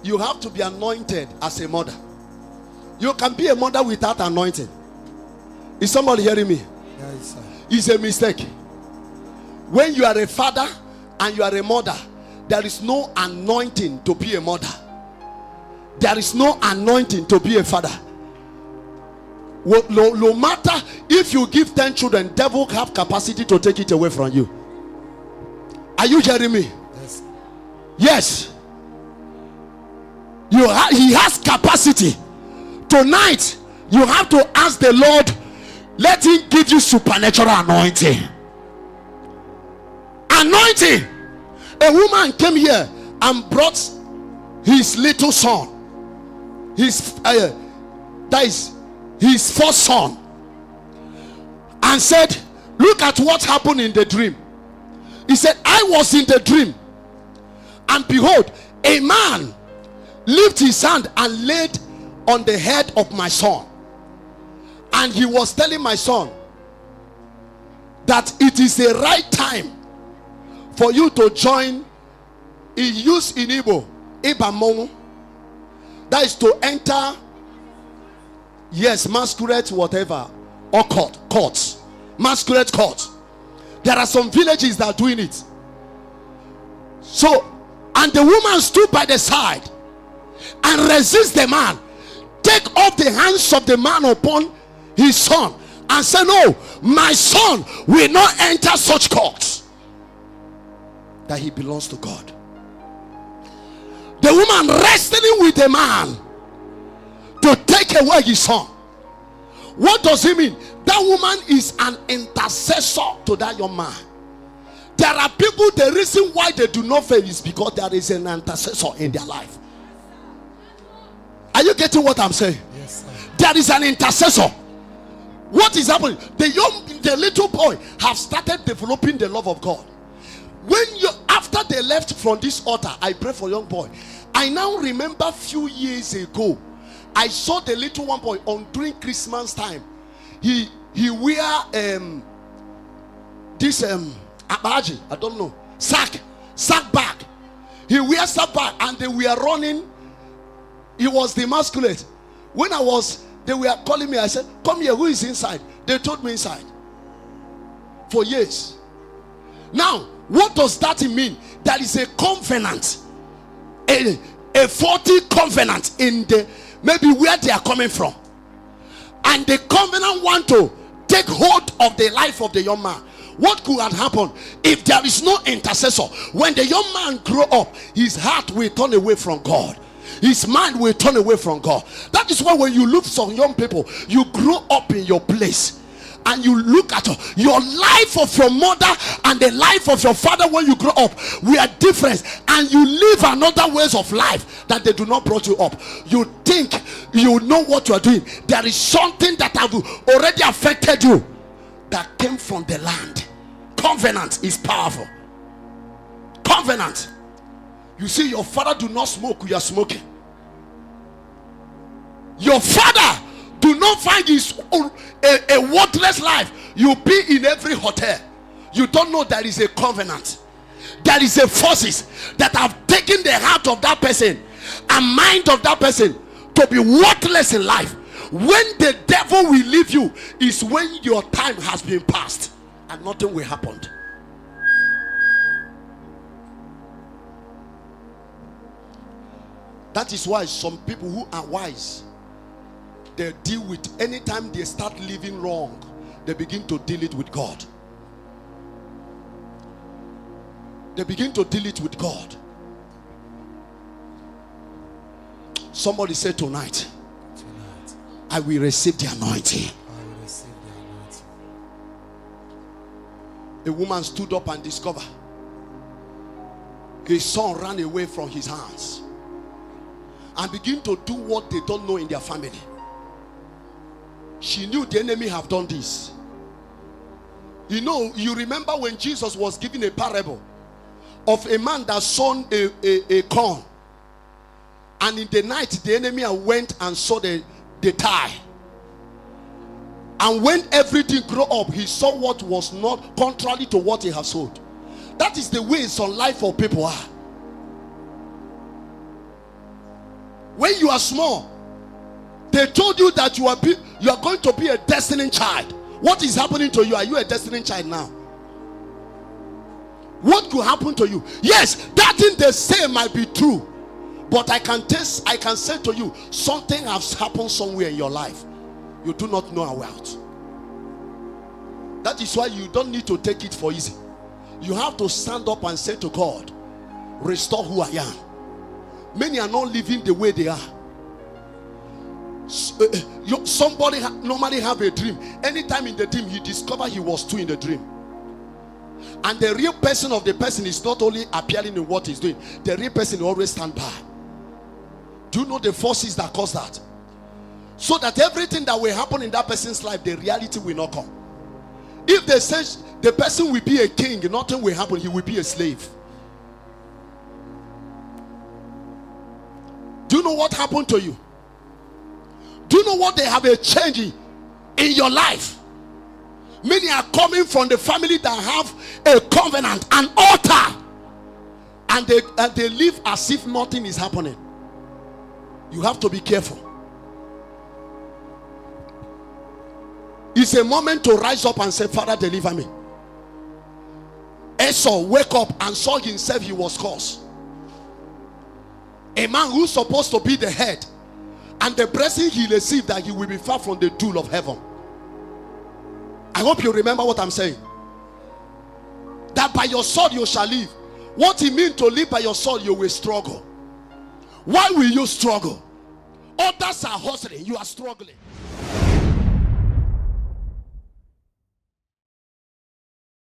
you have to be anointed as a mother. You can be a mother without anointing. Is somebody hearing me? Yes, sir. It's a mistake. When you are a father and you are a mother, there is no anointing to be a mother. There is no anointing to be a father. No matter if you give 10 children, devil have capacity to take it away from you. Are you hearing me? Yes. Yes. He has capacity. Tonight, you have to ask the Lord, let him give you supernatural anointing. Anointing. A woman came here and brought his little son. That is his first son. And said, look at what happened in the dream. He said, I was in the dream, and behold, a man lifted his hand and laid on the head of my son, and he was telling my son that it is the right time for you to join. He used in Igbo Ibamon, that is to enter, yes, masquerade whatever, or courts, masquerade court. There are some villages that are doing it. So, and the woman stood by the side and resist the man, take off the hands of the man upon his son, and say, no, my son will not enter such courts. That he belongs to God. The woman wrestling with the man to take away his son. What does he mean? That woman is an intercessor to that young man. There are people, the reason why they do not fail is because there is an intercessor in their life. Are you getting what I'm saying? Yes, sir. There is an intercessor. What is happening? The little boy have started developing the love of God. After they left from this altar, I pray for young boy. I now remember few years ago, I saw the little one boy during Christmas time. He wear this abaji, I don't know, sack bag. He wears sack bag, and they were running. He was demasculated. When they were calling me. I said, come here, who is inside? They told me inside. For years. Now, what does that mean? There is a covenant, a 40 covenant in the maybe where they are coming from, and the covenant want to take hold of the life of the young man. What could have happened if there is no intercessor? When the young man grow up, his heart will turn away from God. His mind will turn away from God. That is why when you look some young people, you grow up in your place, and you look at your life of your mother and the life of your father when you grow up, we are different, and you live another ways of life that they do not brought you up. You think you know what you are doing. There is something that have already affected you that came from the land. Covenant is powerful. Covenant. You see, your father do not smoke, you are smoking. Your father do not find his own a worthless life. You be in every hotel. You don't know there is a covenant. There is a forces that have taken the heart of that person and mind of that person to be worthless in life. When the devil will leave you is when your time has been passed and nothing will happen. That is why some people who are wise, they deal with, anytime they start living wrong, they begin to deal it with God. They begin to deal it with God. Somebody say tonight, I will receive the anointing. I will receive the anointing. A woman stood up and discovered his son ran away from his hands and begin to do what they don't know in their family. She knew the enemy have done this. You know, you remember when Jesus was giving a parable of a man that sown a corn, and in the night the enemy went and saw the tie, and when everything grew up, he saw what was not contrary to what he had sowed. That is the way some life of people are. When you are small, they told you that you are going to be a destined child. What is happening to you? Are you a destined child now? What could happen to you? Yes, that thing they say might be true, but I can say to you, something has happened somewhere in your life you do not know about. That is why you don't need to take it for easy. You have to stand up and say to God, restore who I am. Many are not living the way they are. Somebody normally have a dream. Anytime in the dream, he discovered he was too in the dream. And the real person of the person is not only appearing in what he's doing, the real person always stand by. Do you know the forces that cause that? So that everything that will happen in that person's life, the reality will not come. If they say the person will be a king, nothing will happen, he will be a slave. Do you know what happened to you? Do you know what they have a change in your life? Many are coming from the family that have a covenant, an altar, and they live as if nothing is happening. You have to be careful. It's a moment to rise up and say, Father, deliver me. Esau woke up and saw himself he was cursed. A man who's supposed to be the head, and the blessing he received, that he will be far from the stool of heaven. I hope you remember what I'm saying. That by your sword you shall live. What it means to live by your sword, you will struggle. Why will you struggle? Others are hustling, you are struggling.